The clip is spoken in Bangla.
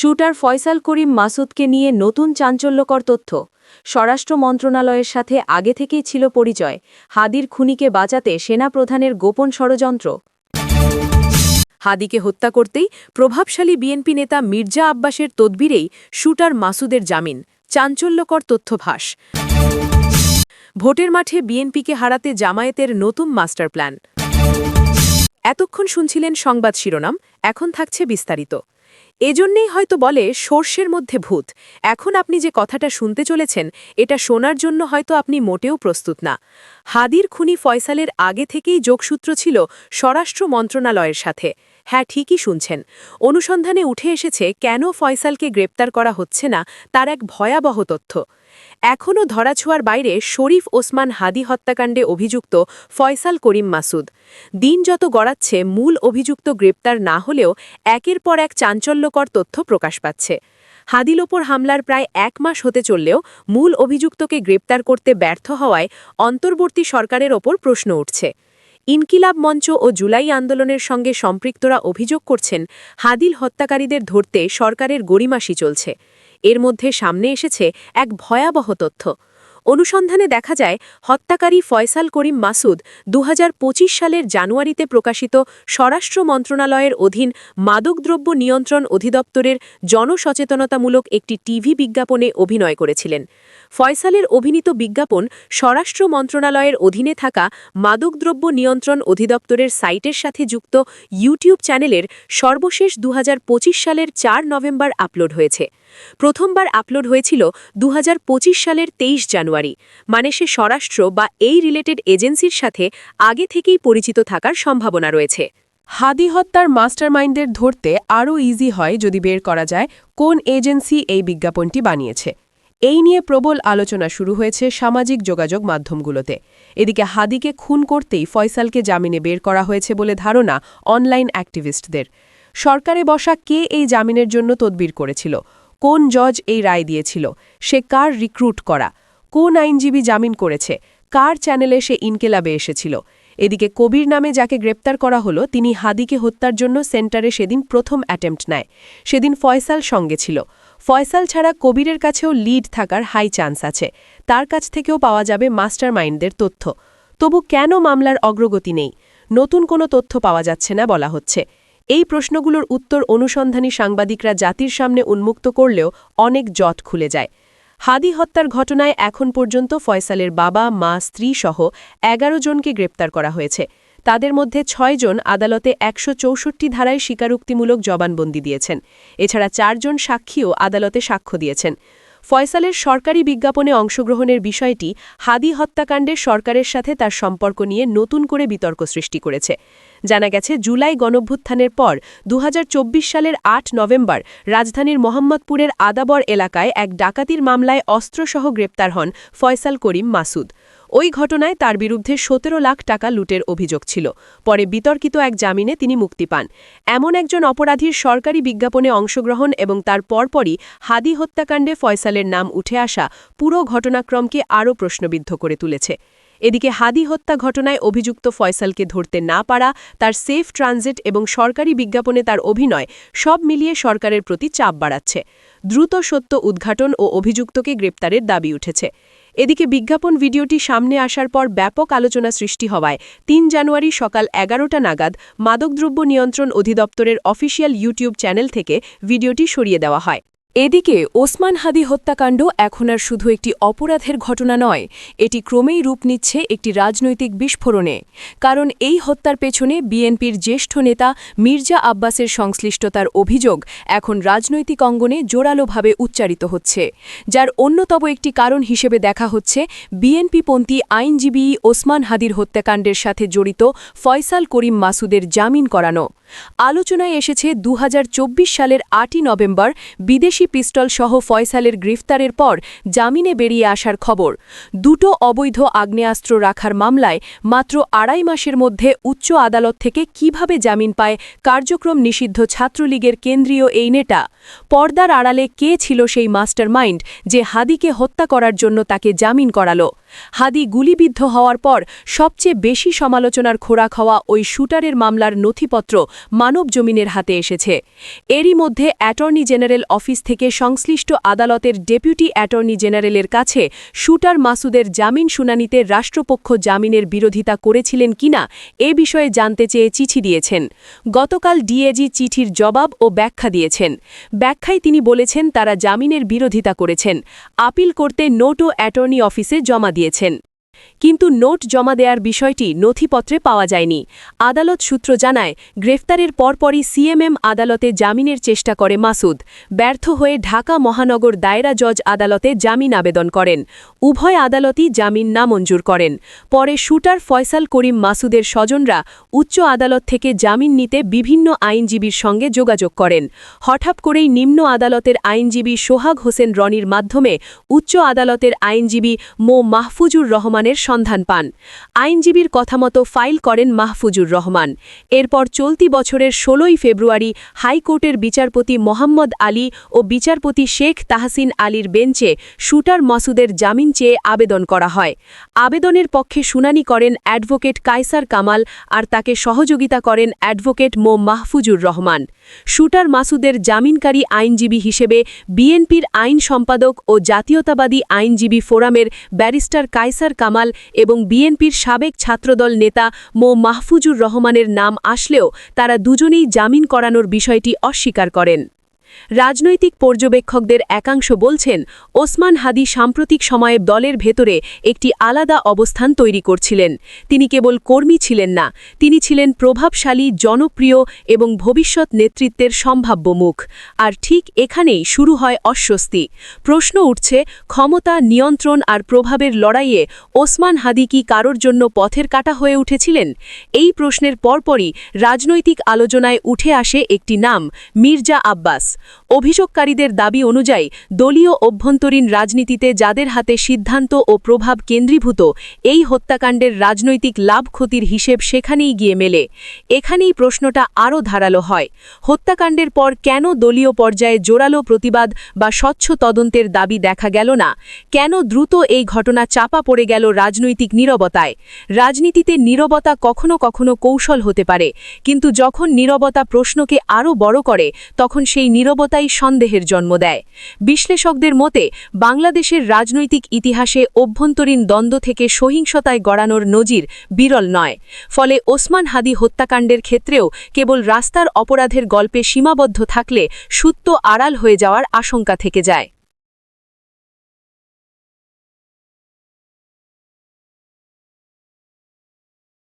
শুটার ফয়সাল করিম মাসুদকে নিয়ে নতুন চাঞ্চল্যকর তথ্য। স্বরাষ্ট্র মন্ত্রণালয়ের সাথে আগে থেকেই ছিল পরিচয়। হাদির খুনিকে বাঁচাতে সেনাপ্রধানের গোপন ষড়যন্ত্র। হাদিকে হত্যা করতেই প্রভাবশালী বিএনপি নেতা মির্জা আব্বাসের তদবিরেই শুটার মাসুদের জামিন। চাঞ্চল্যকর তথ্য ফাঁস। ভোটের মাঠে বিএনপিকে হারাতে জামায়াতের নতুন মাস্টার প্ল্যান। এতক্ষণ শুনছিলেন সংবাদ শিরোনাম, এখন থাকছে বিস্তারিত। এজন্যেই হয়তো বলে সর্ষের মধ্যে ভূত। এখন আপনি যে কথাটা শুনতে চলেছেন, এটা শোনার জন্য হয়তো আপনি মোটেও প্রস্তুত না। হাদির খুনি ফয়সালের আগে থেকেই যোগসূত্র ছিল স্বরাষ্ট্র মন্ত্রণালয়ের সাথে। হ্যাঁ, ঠিকই শুনছেন। অনুসন্ধানে উঠে এসেছে কেন ফয়সালকে গ্রেপ্তার করা হচ্ছে না তার এক ভয়াবহ তথ্য। এখনও ধরাছোঁয়ার বাইরে শরীফ ওসমান হাদি হত্যাকাণ্ডে অভিযুক্ত ফয়সাল করিম মাসুদ। দিন যত গড়াচ্ছে মূল অভিযুক্ত গ্রেপ্তার না হলেও একের পর এক চাঞ্চল্যকর তথ্য প্রকাশ পাচ্ছে। হাদির ওপর হামলার প্রায় 1 মাস হতে চললেও মূল অভিযুক্তকে গ্রেপ্তার করতে ব্যর্থ হওয়ায় অন্তর্বর্তী সরকারের ওপর প্রশ্ন উঠছে। ইনকিলাব মঞ্চ ও জুলাই আন্দোলনের সঙ্গে সম্পৃক্তরা অভিযোগ করছেন, হাদিল হত্যাকারীদের ধরতে সরকারের গড়িমাসি চলছে। এর মধ্যে সামনে এসেছে এক ভয়াবহ তথ্য। অনুসন্ধানে দেখা যায়, হত্যাকারী ফয়সাল করিম মাসুদ 2025 সালের জানুয়ারিতে প্রকাশিত স্বরাষ্ট্র মন্ত্রণালয়ের অধীন মাদকদ্রব্য নিয়ন্ত্রণ অধিদপ্তরের জনসচেতনতামূলক একটি টিভি বিজ্ঞাপনে অভিনয় করেছিলেন। ফয়সালের অভিনীত বিজ্ঞাপন স্বরাষ্ট্র মন্ত্রণালয়ের অধীনে থাকা মাদকদ্রব্য নিয়ন্ত্রণ অধিদপ্তরের সাইটের সাথে যুক্ত ইউটিউব চ্যানেলের সর্বশেষ 2025 সালের 4 নভেম্বর আপলোড হয়েছে। প্রথমবার আপলোড হয়েছিল 2025 সালের 23 জানুয়ারি, মানে সে স্বরাষ্ট্র বা এই রিলেটেড এজেন্সির সাথে আগে থেকেই পরিচিত থাকার সম্ভাবনা রয়েছে। হাদি হত্যার মাস্টারমাইন্ডদের ধরতে আরও ইজি হয় যদি বের করা যায় কোন এজেন্সি এই বিজ্ঞাপনটি বানিয়েছে। এই নিয়ে প্রবল আলোচনা শুরু হয়েছে সামাজিক যোগাযোগ মাধ্যমগুলোতে। এদিকে হাদিকে খুন করতেই ফয়সালকে জামিনে বের করা হয়েছে বলে ধারণা অনলাইন অ্যাক্টিভিস্টদের। সরকারে বসা কে এই জামিনের জন্য তদবির করেছিল? কোন জজ এই রায় দিয়েছিল? সে কার রিক্রুট করা? কোন আইনজীবী জামিন করেছে? কার চ্যানেলে সে ইনকেলাবে এসেছিল? এদিকে কবির নামে যাকে গ্রেপ্তার করা হলো, তিনি হাদিকে হত্যার জন্য সেন্টারে সেদিন প্রথম অ্যাটেম্প্ট নেয়। সেদিন ফয়সাল সঙ্গে ছিল। ফয়সাল ছাড়া কবিরের কাছেও লিড থাকার হাই চান্স আছে। তার কাছ থেকেও পাওয়া যাবে মাস্টারমাইন্ডদের তথ্য। তবু কেন মামলার অগ্রগতি নেই? নতুন কোনো তথ্য পাওয়া যাচ্ছে না বলা হচ্ছে। এই প্রশ্নগুলোর উত্তর অনুসন্ধানী সাংবাদিকরা জাতির সামনে উন্মুক্ত করলেও অনেক জট খুলে যায়। হাদি হত্যার ঘটনায় এখন পর্যন্ত ফয়সালের বাবা, মা, স্ত্রী সহ 11 জনকে গ্রেপ্তার করা হয়েছে। তাদের মধ্যে 6 জন আদালতে 164 ধারায় স্বীকারোক্তিমূলক জবানবন্দি দিয়েছেন। এছাড়া 4 জন সাক্ষীও আদালতে সাক্ষ্য দিয়েছেন। ফয়সালের সরকারি বিজ্ঞাপনে অংশগ্রহণের বিষয়টি হাদি হত্যাকাণ্ডের সরকারের সাথে তার সম্পর্ক নিয়ে নতুন করে বিতর্ক সৃষ্টি করেছে। জানা গেছে, জুলাই গণঅভ্যুত্থানের পর 2024 সালের 8 নভেম্বর রাজধানীর মোহাম্মদপুরের আদাবর এলাকায় এক ডাকাতির মামলায় অস্ত্রসহ গ্রেপ্তার হন ফয়সাল করিম মাসুদ। ওই ঘটনায় তার বিরুদ্ধে 17 লাখ টাকা লুটের অভিযোগ ছিল। পরে বিতর্কিত এক জামিনে তিনি মুক্তি পান। এমন একজন অপরাধীর সরকারি বিজ্ঞাপনে অংশগ্রহণ এবং তার পরপরই হাদি হত্যাকাণ্ডে ফয়সালের নাম উঠে আসা পুরো ঘটনাক্রমকে আরও প্রশ্নবিদ্ধ করে তুলেছে। এদিকে হাদি হত্যা ঘটনায় অভিযুক্ত ফয়সালকে ধরতে না পারা, তার সেফ ট্রানজিট এবং সরকারি বিজ্ঞাপনে তার অভিনয় সব মিলিয়ে সরকারের প্রতি চাপ বাড়াচ্ছে। দ্রুত সত্য উদ্ঘাটন ও অভিযুক্তকে গ্রেপ্তারের দাবি উঠেছে। এদিকে বিজ্ঞাপন ভিডিওটি সামনে আসার পর ব্যাপক আলোচনা সৃষ্টি হওয়ায় 3 জানুয়ারি সকাল 11টা নাগাদ মাদকদ্রব্য নিয়ন্ত্রণ অধিদপ্তরের অফিসিয়াল ইউটিউব চ্যানেল থেকে ভিডিওটি সরিয়ে দেওয়া হয়। এদিকে ওসমান হাদি হত্যাকাণ্ড এখন আর শুধু একটি অপরাধের ঘটনা নয়, এটি ক্রমেই রূপ নিচ্ছে একটি রাজনৈতিক বিস্ফোরণে। কারণ এই হত্যার পেছনে বিএনপির জ্যেষ্ঠ নেতা মির্জা আব্বাসের সংশ্লিষ্টতার অভিযোগ এখন রাজনৈতিক অঙ্গনে জোরালোভাবে উচ্চারিত হচ্ছে। যার অন্যতম একটি কারণ হিসেবে দেখা হচ্ছে বিএনপিপন্থী আইনজীবী ওসমান হাদির হত্যাকাণ্ডের সাথে জড়িত ফয়সাল করিম মাসুদের জামিন করানো। আলোচনায় এসেছে 2024 সালের 8 নভেম্বর বিদেশি পিস্তল সহ ফয়সালের গ্রেফতারের পর জামিনে বেরিয়ে আসার খবর। দুটো অবৈধ আগ্নেয়াস্ত্র রাখার মামলায় মাত্র 2.5 মাসের মধ্যে উচ্চ আদালত থেকে কিভাবে জামিন পায় কার্যক্রম নিষিদ্ধ ছাত্রলীগের কেন্দ্রীয় এই নেতা? পর্দার আড়ালে কে ছিল সেই মাস্টারমাইন্ড যে হাদিকে হত্যা করার জন্য তাকে জামিন করালো? হাদি গুলিবিদ্ধ হওয়ার পর সবচেয়ে বেশি সমালোচনার খোরাক হওয়া ওই শুটারের মামলার নথিপত্র মানবজমিনের হাতে এসেছে। এরই মধ্যে অ্যাটর্নি জেনারেল অফিস থেকে সংশ্লিষ্ট আদালতের ডেপুটি অ্যাটর্নি জেনারেলের কাছে শুটার মাসুদের জামিন শুনানিতে রাষ্ট্রপক্ষ জামিনের বিরোধিতা করেছিলেন কিনা এ বিষয়ে জানতে চেয়ে চিঠি দিয়েছেন। গতকাল ডিএজি চিঠির জবাব ও ব্যাখ্যা দিয়েছেন। ব্যাখ্যায় তিনি বলেছেন তারা জামিনের বিরোধিতা করেছেন, আপিল করতে নোটও অ্যাটর্নি অফিসে জমা দিয়েছেন। কিন্তু নোট জমা দেওয়ার বিষয়টি নথিপত্রে পাওয়া যায়নি। আদালত সূত্র জানায়, গ্রেফতারের পরপরই সিএমএম আদালতে জামিনের চেষ্টা করে মাসুদ। ব্যর্থ হয়ে ঢাকা মহানগর দায়রা জজ আদালতে জামিন আবেদন করেন। উভয় আদালতই জামিন নামঞ্জুর করেন। পরে শুটার ফয়সাল করিম মাসুদের স্বজনরা উচ্চ আদালত থেকে জামিন নিতে বিভিন্ন আইনজীবীর সঙ্গে যোগাযোগ করেন। হঠাৎ করেই নিম্ন আদালতের আইনজীবী সোহাগ হোসেন রনির মাধ্যমে উচ্চ আদালতের আইনজীবী মো মাহফুজুর রহমানের সন্ধান পান। আইনজীবীর কথামতো ফাইল করেন মাহফুজুর রহমান। এরপর চলতি বছরের 16ই ফেব্রুয়ারি হাইকোর্টের বিচারপতি মোহাম্মদ আলী ও বিচারপতি শেখ তাহসিন আলীর বেঞ্চে শুটার মাসুদের জামিন চেয়ে আবেদন করা হয়। আবেদনের পক্ষে শুনানি করেন অ্যাডভোকেট কায়সার কামাল আর তাকে সহযোগিতা করেন অ্যাডভোকেট মো মাহফুজুর রহমান। শুটার মাসুদের জামিনকারী আইনজীবী হিসেবে বিএনপির আইন সম্পাদক ও জাতীয়তাবাদী আইনজীবী ফোরামের ব্যারিস্টার কায়সার কামাল এবং বিএনপির সাবেক ছাত্রদল নেতা মো মাহফুজুর রহমানের নাম আসলেও তারা দুজনেই জামিন করানোর বিষয়টি অস্বীকার করেন। রাজনৈতিক পর্যবেক্ষকদের একাংশ বলছেন, ওসমান হাদি সাম্প্রতিক সময়ে দলের ভেতরে একটি আলাদা অবস্থান তৈরি করছিলেন। তিনি কেবল কর্মী ছিলেন না, তিনি ছিলেন প্রভাবশালী, জনপ্রিয় এবং ভবিষ্যৎ নেতৃত্বের সম্ভাব্য মুখ। আর ঠিক এখানেই শুরু হয় অস্বস্তি। প্রশ্ন উঠছে, ক্ষমতা, নিয়ন্ত্রণ আর প্রভাবের লড়াইয়ে ওসমান হাদি কি কারোর জন্য পথের কাঁটা হয়ে উঠেছিলেন? এই প্রশ্নের পরপরই রাজনৈতিক আলোচনায় উঠে আসে একটি নাম, মির্জা আব্বাস। অভিযোগকারীদের দাবি অনুযায়ী দলীয় অভ্যন্তরীণ রাজনীতিতে যাদের হাতে সিদ্ধান্ত ও প্রভাব কেন্দ্রীভূত, এই হত্যাকাণ্ডের রাজনৈতিক লাভ ক্ষতির হিসেব সেখানেই গিয়ে মেলে। এখানেই প্রশ্নটা আরও ধারালো হয়। হত্যাকাণ্ডের পর কেন দলীয় পর্যায়ে জোরালো প্রতিবাদ বা স্বচ্ছ তদন্তের দাবি দেখা গেল না? কেন দ্রুত এই ঘটনা চাপা পড়ে গেল রাজনৈতিক নীরবতায়? রাজনীতিতে নীরবতা কখনো কখনো কৌশল হতে পারে, কিন্তু যখন নীরবতা প্রশ্নকে আরও বড় করে তখন সেই নীরবতাই সন্দেহের জন্ম দেয়। বিশ্লেষকদের মতে, বাংলাদেশের রাজনৈতিক ইতিহাসে অভ্যন্তরীণ দ্বন্দ্ব থেকে সহিংসতায় গড়ানোর নজির বিরল নয়। ফলে ওসমান হাদি হত্যাকাণ্ডের ক্ষেত্রেও কেবল রাস্তার অপরাধের গল্পে সীমাবদ্ধ থাকলে সূত্র আড়াল হয়ে যাওয়ার আশঙ্কা থেকে যায়।